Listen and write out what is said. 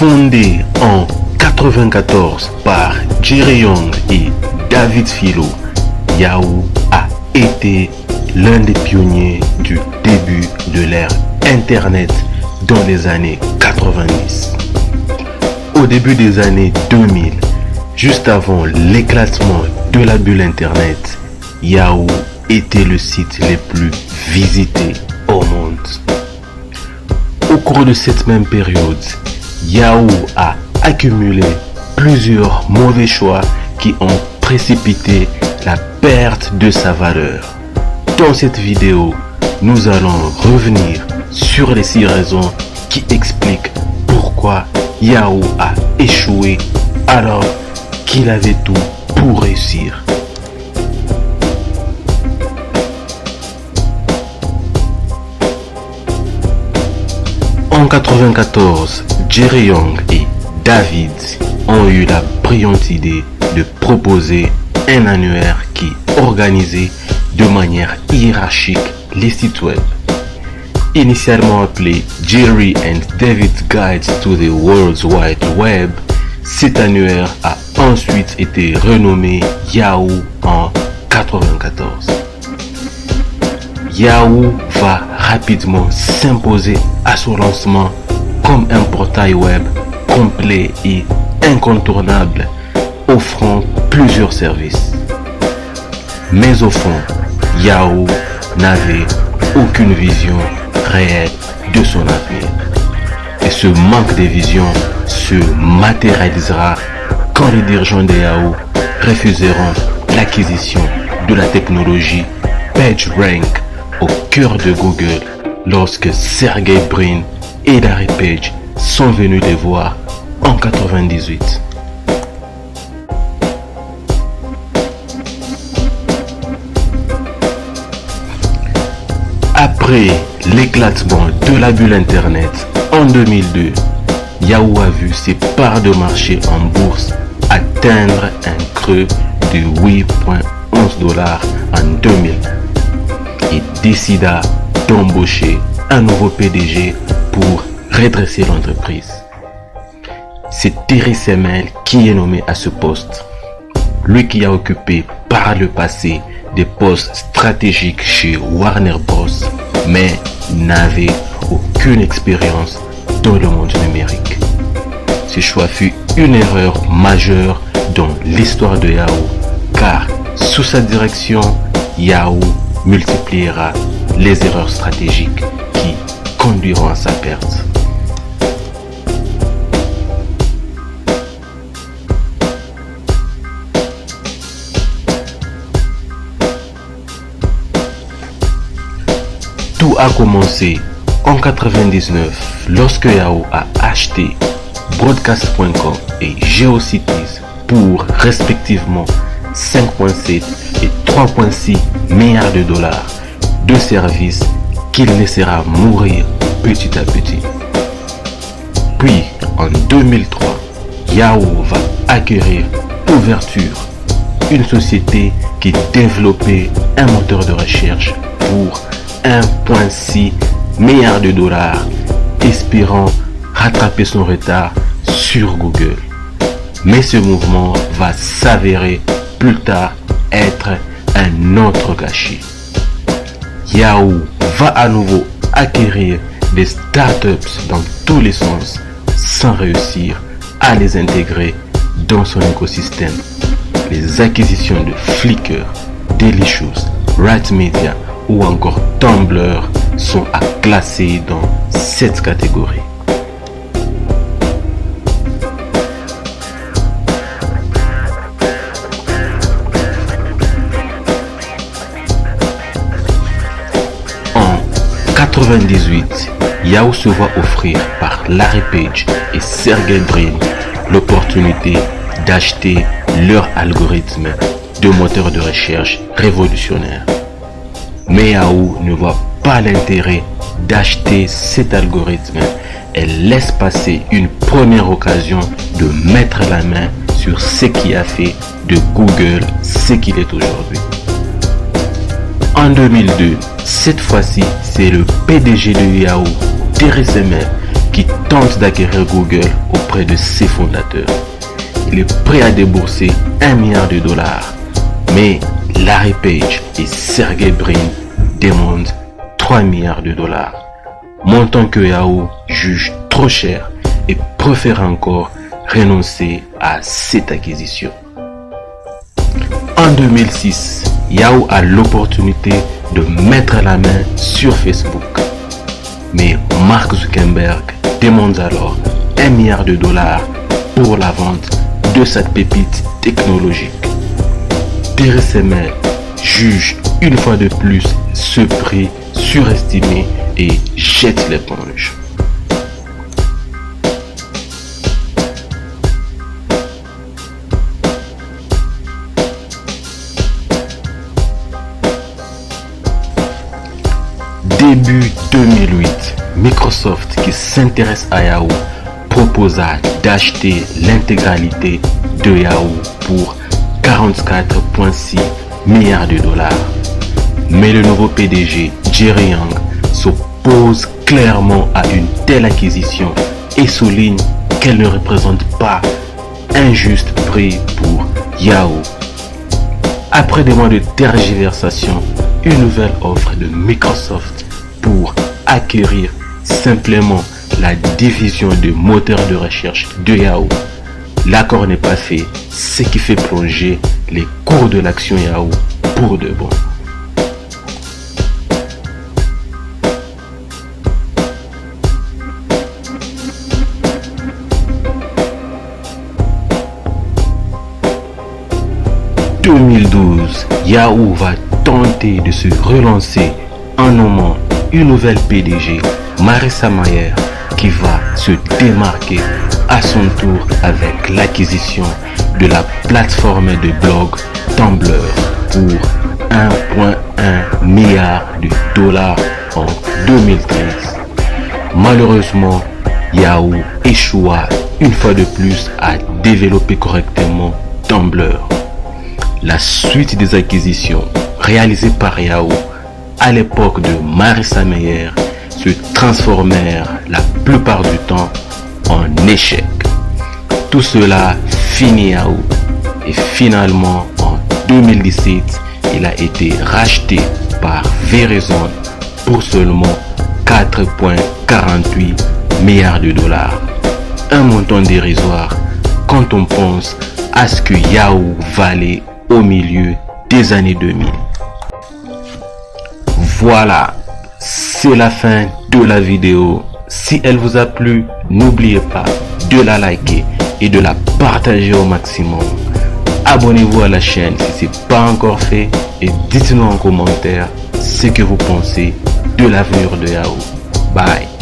Fondé en 1994 par Jerry Yang et David Filo, Yahoo a été l'un des pionniers du début de l'ère Internet dans les années 90. Au début des années 2000, juste avant l'éclatement de la bulle Internet, Yahoo était le site le plus visité au monde. Au cours de cette même période, Yahoo a accumulé plusieurs mauvais choix qui ont précipité la perte de sa valeur. Dans cette vidéo, nous allons revenir sur les 6 raisons qui expliquent pourquoi Yahoo a échoué alors qu'il avait tout pour réussir. En 1994, Jerry Yang et David ont eu la brillante idée de proposer un annuaire qui organisait de manière hiérarchique les sites web. Initialement appelé Jerry and David's Guide to the World Wide Web, cet annuaire a ensuite été renommé Yahoo en 1994. Yahoo va rapidement s'imposer à son lancement comme un portail web complet et incontournable, offrant plusieurs services. Mais au fond, Yahoo n'avait aucune vision réelle de son avenir. Et ce manque de vision se matérialisera quand les dirigeants de Yahoo refuseront l'acquisition de la technologie PageRank au cœur de Google lorsque Sergey Brin et Larry Page sont venus les voir en 1998. Après l'éclatement de la bulle Internet en 2002, Yahoo a vu ses parts de marché en bourse atteindre un creux de 8,11 $ en 2000 et décida d'embaucher un nouveau PDG pour redresser l'entreprise. C'est Terry Semel qui est nommé à ce poste. Lui qui a occupé par le passé des postes stratégiques chez Warner Bros, mais n'avait aucune expérience dans le monde numérique. Ce choix fut une erreur majeure dans l'histoire de Yahoo, car sous sa direction, Yahoo multipliera les erreurs stratégiques qui conduiront à sa perte. Tout a commencé en 1999 lorsque Yahoo a acheté Broadcast.com et GeoCities pour respectivement 5,7 et 3,6 milliards de dollars, de services qu'il laissera mourir petit à petit. Puis en 2003, Yahoo va acquérir Ouverture, une société qui développait un moteur de recherche pour 1,6 milliard de dollars, espérant rattraper son retard sur Google. Mais ce mouvement va s'avérer plus tard être un autre gâchis. Yahoo va à nouveau acquérir des startups dans tous les sens sans réussir à les intégrer dans son écosystème. Les acquisitions de Flickr, Delicious, RightMedia ou encore Tumblr sont à classer dans cette catégorie. En 1998, Yahoo se voit offrir par Larry Page et Sergey Brin l'opportunité d'acheter leur algorithme de moteur de recherche révolutionnaire. Mais Yahoo ne voit pas l'intérêt d'acheter cet algorithme. Elle laisse passer une première occasion de mettre la main sur ce qui a fait de Google ce qu'il est aujourd'hui. En 2002, cette fois-ci, c'est le PDG de Yahoo, Terry Semel, qui qui tente d'acquérir Google auprès de ses fondateurs. Il est prêt à débourser 1 milliard de dollars, mais Larry Page et Sergey Brin demandent 3 milliards de dollars, montant que Yahoo juge trop cher et préfère encore renoncer à cette acquisition. En 2006, Yahoo a l'opportunité de mettre la main sur Facebook. Mais Mark Zuckerberg demande alors 1 milliard de dollars pour la vente de cette pépite technologique. Theresa May juge une fois de plus ce prix surestimé et jette l'éponge. Début 2008, Microsoft, qui s'intéresse à Yahoo, proposa d'acheter l'intégralité de Yahoo pour 44,6 milliards de dollars. Mais le nouveau PDG, Jerry Yang, s'oppose clairement à une telle acquisition et souligne qu'elle ne représente pas un juste prix pour Yahoo. Après des mois de tergiversation, une nouvelle offre de Microsoft pour acquérir simplement la division de moteurs de recherche de Yahoo. L'accord n'est pas fait, ce qui fait plonger les cours de l'action Yahoo pour de bon. En 2012, Yahoo va tenter de se relancer en nommant une nouvelle PDG, Marissa Mayer, qui va se démarquer à son tour avec l'acquisition de la plateforme de blog Tumblr pour 1,1 milliard de dollars en 2013. Malheureusement, Yahoo échoua une fois de plus à développer correctement Tumblr. La suite des acquisitions réalisées par Yahoo à l'époque de Marissa Mayer se transformèrent la plupart du temps en échec. Tout cela finit Yahoo et finalement en 2017, il a été racheté par Verizon pour seulement 4,48 milliards de dollars. Un montant dérisoire quand on pense à ce que Yahoo valait au milieu des années 2000. Voilà, c'est la fin de la vidéo. Si elle vous a plu, n'oubliez pas de la liker et de la partager au maximum. Abonnez-vous à la chaîne si ce n'est pas encore fait et dites-nous en commentaire ce que vous pensez de l'avenir de Yahoo. Bye.